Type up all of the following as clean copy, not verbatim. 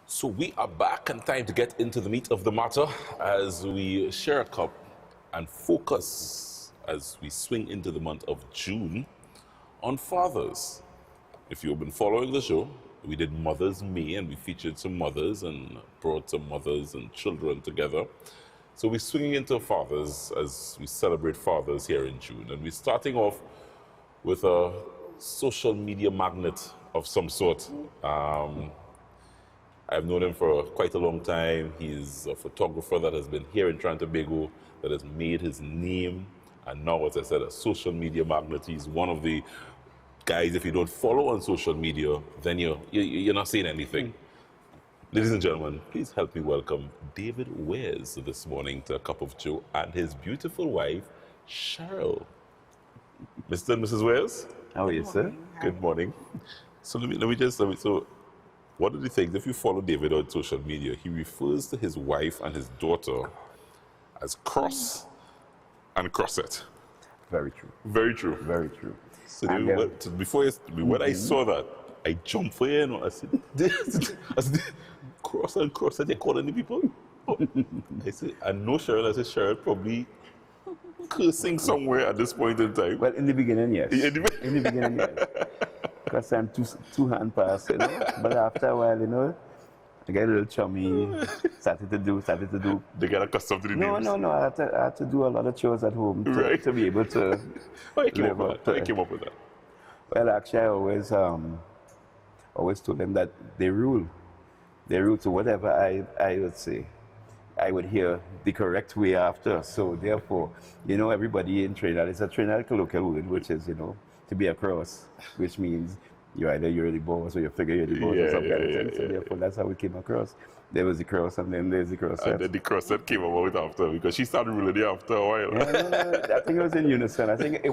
So we are back and time to get into the meat of the matter as we share a cup and focus as we swing into the month of June on fathers. If you've been following the show, we did Mother's May and we featured some mothers and brought some mothers and children together. So we're swinging into fathers as we celebrate fathers here in June. And we're starting off with a social media magnate of some sort. I've known him for quite a long time. He's a photographer that has been here in Trinidad and Tobago, that has made his name, and now, as I said, a social media magnate. He's one of the guys, if you don't follow on social media, then you're not saying anything. Ladies and gentlemen, please help me welcome David Wares this morning to A Cup of Joe and his beautiful wife, Cheryl. Mr. and Mrs. Wares? How are you, sir? Good morning. So let me just, so one of the things, if you follow David on social media, he refers to his wife and his daughter as Cross and Crossette. Very true. Very true. Very true. So when I saw that, I jumped for you, I said, Cross and Crossette, you're calling the people? I said, I know Cheryl. I said, Cheryl probably cursing somewhere at this point in time. Well, in the beginning, yes. In the beginning, yes. Because I'm two hand pass, you know. But after a while, you know, I get a little chummy, started to do. They get accustomed to the names. No. I had to do a lot of chores at home to be able to How you came up with that? Well, actually, I always told them that they rule. They rule to whatever I would say. I would hear the correct way after. So therefore, you know, everybody in Trinidad, it's a Trinidad colloquial word, which is, you know, to be a cross, which means you're the boss or you figure you're the boss or something kind of thing. So therefore, that's how it came across. There was the cross and then there's the cross. And then the crossette came about after because she started ruling it after a while. No, I think it was in unison. I think it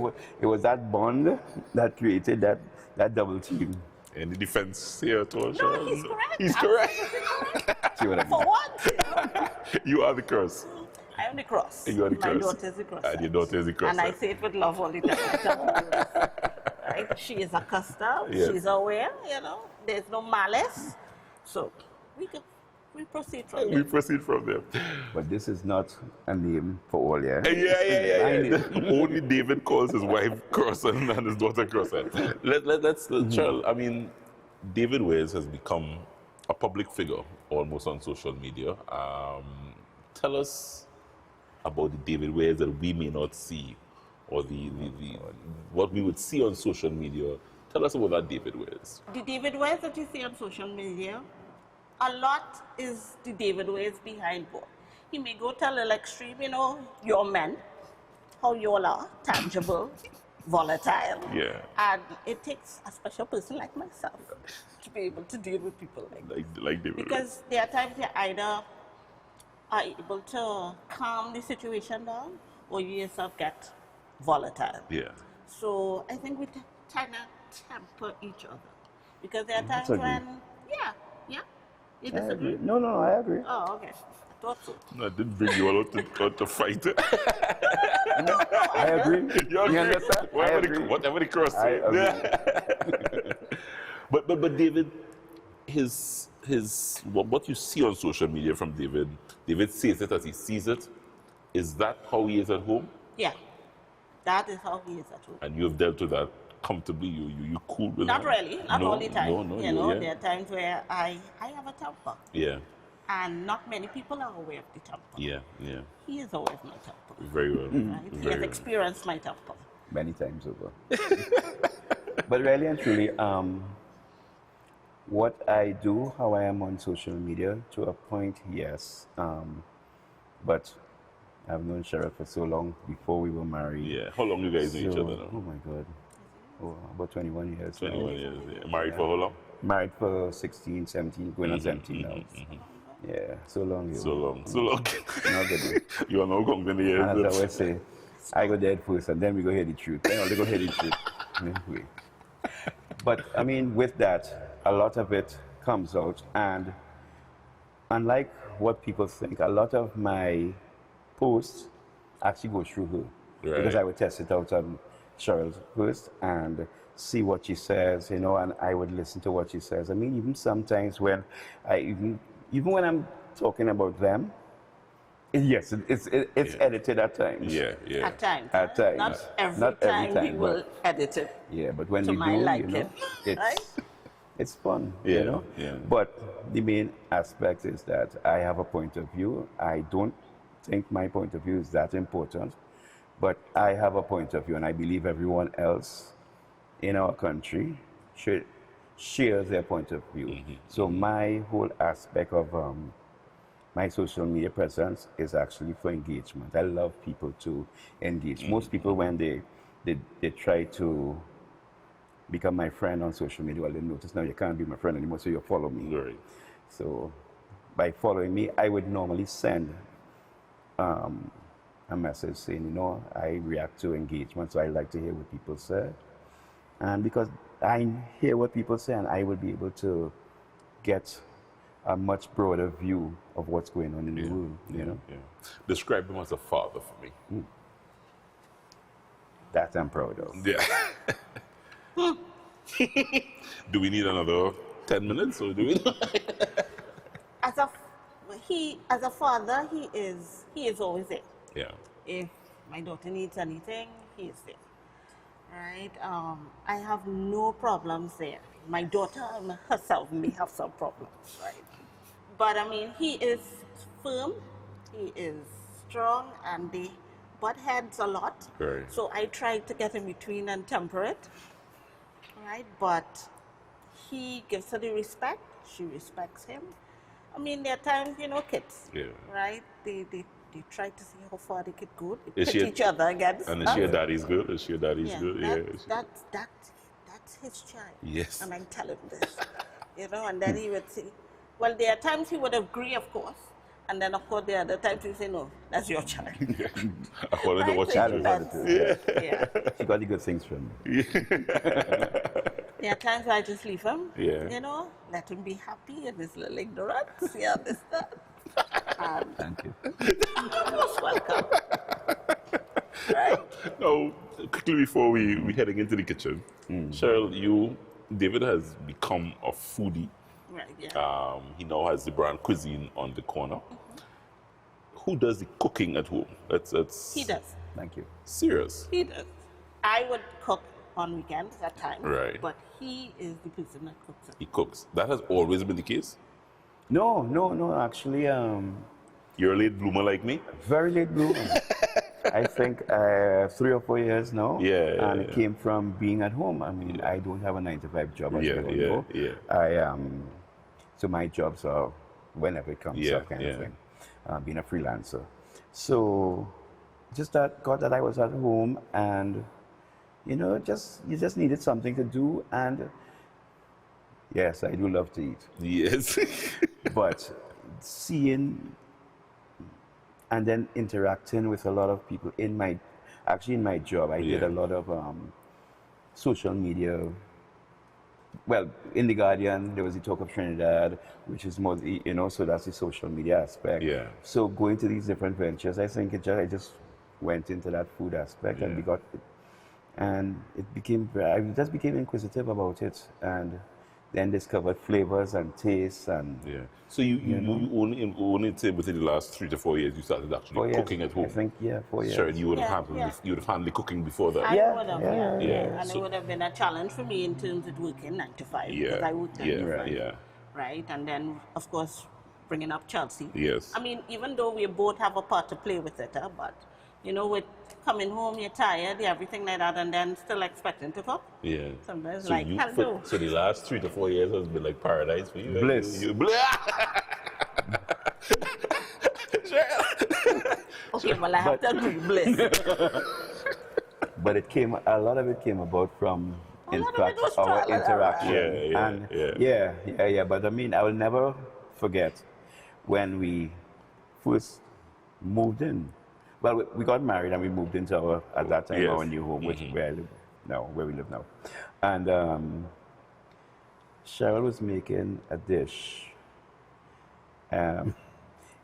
was that bond that created that double team. Any defense here at all? No, he's correct. He's correct. See what I mean? For what? You are the cross. I am the cross. You are the My cross. daughter is the cross. And your daughter is the cross. And I say it with love all the time. Right? She is accustomed. Yes. She's aware. You know, there's no malice. So we proceed from there. We proceed from there. But this is not a name for all, yeah? Yeah. Only David calls his wife Cross and his daughter Crossette. Let's Cheryl, I mean, David Wares has become a public figure almost on social media. Tell us about the David Wares that we may not see, or the what we would see on social media. Tell us about that David Wares. The David Wares that you see on social media, a lot is the David Wares behind board. He may go to a little extreme, you know, your men, how you all are, tangible, volatile. Yeah. And it takes a special person like myself to be able to deal with people Like David Wares. because there are times you either are able to calm the situation down or you yourself get volatile. Yeah. So I think we try to temper each other because there are times That's when, yeah. You I disagree? agree. No, I agree. Oh, okay. I thought so. No, I didn't bring you all out to fight. I agree. You agree? understand? I agree. Whatever the cross I says. agree. But David, what you see on social media from David says it as he sees it. Is that how he is at home? Yeah. That is how he is at home. And you have dealt with that comfortably. You cool with Not that? really, not all the time. No, you know, there are times where I have a temper. Yeah. And not many people are aware of the temper. Yeah. He is aware of my temper. Very well. Right? He Very has well. experienced my temper. Many times over. But really and truly, what I do, how I am on social media, to a point, yes. But I've known Cheryl for so long before we were married. Yeah. How long you guys know each other now? Oh my God. Oh, about 21 years. 21 now. years. Yeah. Married for how long? Married for 16, 17, going on 17 now. Yeah, so long. So long. Not good. You are now counting the And as I years. always say, I go dead first and then we go hear the truth. Then they go hear the truth. Anyway. But I mean, with that, a lot of it comes out, and unlike what people think, a lot of my posts actually go through her. Right. Because I would test it out on Cheryl's first, and see what she says, you know, and I would listen to what she says. I mean, even sometimes when even when I'm talking about them, yes, it's edited at times. Yeah, yeah. At times. At times. Not every time we but- will edit it Yeah, but when to we my do, you liking, know, right? it's fun, Yeah, you know. yeah. But the main aspect is that I have a point of view. I don't think my point of view is that important, but I have a point of view, and I believe everyone else in our country should share their point of view. So my whole aspect of my social media presence is actually for engagement. I love people to engage. Most people, when they try to become my friend on social media, well, they notice now you can't be my friend anymore, so you follow me. Right. So by following me, I would normally send a message saying, you know, I react to engagement, so I like to hear what people say. And because I hear what people say, and I will be able to get a much broader view of what's going on in the world, you know. Yeah. Describe him as a father for me. That I'm proud of. Yeah. Do we need another 10 minutes or do we? As a father, he is always there. Yeah. If my daughter needs anything, he is there. Right? I have no problems there. My daughter herself may have some problems, right? But I mean, he is firm, he is strong, and they butt heads a lot. Right. So I try to get in between and temper it, right? But he gives her the respect, she respects him. I mean, there are times, you know, kids, Yeah. right? They try to see how far they could go. They Is pit she- each other against And is us. your daddy's good? Is your daddy's good? That's his child. Yes. And I tell him this, you know, and then he would say, well, there are times he would agree, of course, and then of course there are other times he would say, no, that's your child. According to Right? what So you it do. depends. Yeah. She got the good things from me. There are times I just leave him, Yeah. you know, let him be happy in his little ignorance, you understand? And Thank you. you're most welcome. Right? Now, quickly before we heading into the kitchen, Cheryl, David has become a foodie. Right, yeah. He now has the brand Cuisine on the corner. Who does the cooking at home? It's He does. Thank you. serious. He does. I would cook on weekends at times, Right. but he is the person that cooks it. He cooks. That has always been the case. No, actually, You're a late bloomer like me. very late bloomer. I think 3 or 4 years now. Yeah, And it yeah. came from being at home. I mean, I don't have a 9-to-5 job, as Yeah, you all yeah, know. yeah. So my jobs are whenever it comes Yeah, up kind yeah. of thing, being a freelancer. So just got that I was at home, and you know, you just needed something to do. And yes, I do love to eat, Yes. but seeing and then interacting with a lot of people in my job, I did Yeah. a lot of social media. Well, in the Guardian, there was the Talk of Trinidad, which is more, you know, so that's the social media aspect. Yeah. So going to these different ventures, I think I just went into that food aspect, Yeah. and I just became inquisitive about it, and then discovered flavors and tastes and. Yeah. So you only say within the last 3 to 4 years you started actually 4 years, cooking at home. I think, 4 years. Sure, you would have Yeah, handled yeah. you would have handled the cooking before that. I Yeah, would have, yeah, yeah. And So- it would have been a challenge for me in terms of working 9 to 5, because I work 9 to 5. yeah. Right? And then, of course, bringing up Chelsea. Yes. I mean, even though we both have a part to play with it, but, you know, with coming home, you're tired, everything like that, and then still expecting to cook. Yeah. Sometimes So like, you- hello. So the last 3 to 4 years has been like paradise for you. Bliss. Okay, well, I have to agree, bliss. But a lot of it came about from, A in lot of fact, it was our trial and error. interaction. Yeah, and yeah. But I mean, I will never forget when we first moved in. Well, we got married and we moved into at that time, Yes. our new home, which where I live now, where we live now. And Cheryl was making a dish.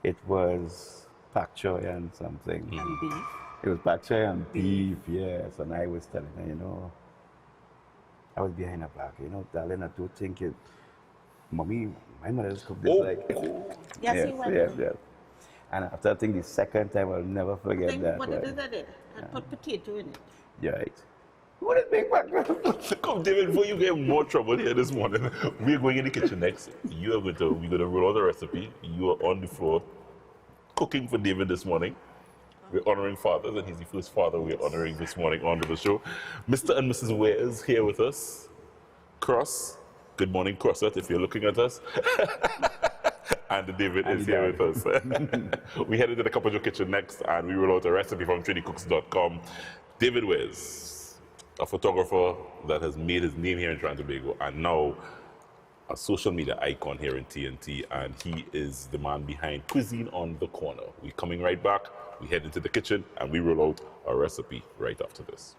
It was pak choy and something. And beef. It was pak choy and beef, yes. And I was telling her, you know, I was behind her back, you know, darling, I don't think it. Mommy, my mother just cooked this Oh, like. Yes, he went yes, there. yes. And after I think the second time, I'll never forget Think that. what right? it is I did. I put potato in it. Yeah, right. What is big back? come, David, before you get in more trouble here this morning, we're going in the kitchen next. We're going to roll out the recipe. You are on the floor cooking for David this morning. We're honoring fathers, and he's the first father we're honoring this morning on the show. Mr. and Mrs. Ware is here with us. Cross, good morning, Crossett, if you're looking at us. And David is here with us. We headed to the Couple Joe Kitchen next, and we roll out a recipe from trinitykooks.com. David Wares, a photographer that has made his name here in Trinidad and Tobago, and now a social media icon here in TNT, and he is the man behind Cuisine on the Corner. We're coming right back. We head into the kitchen, and we roll out our recipe right after this.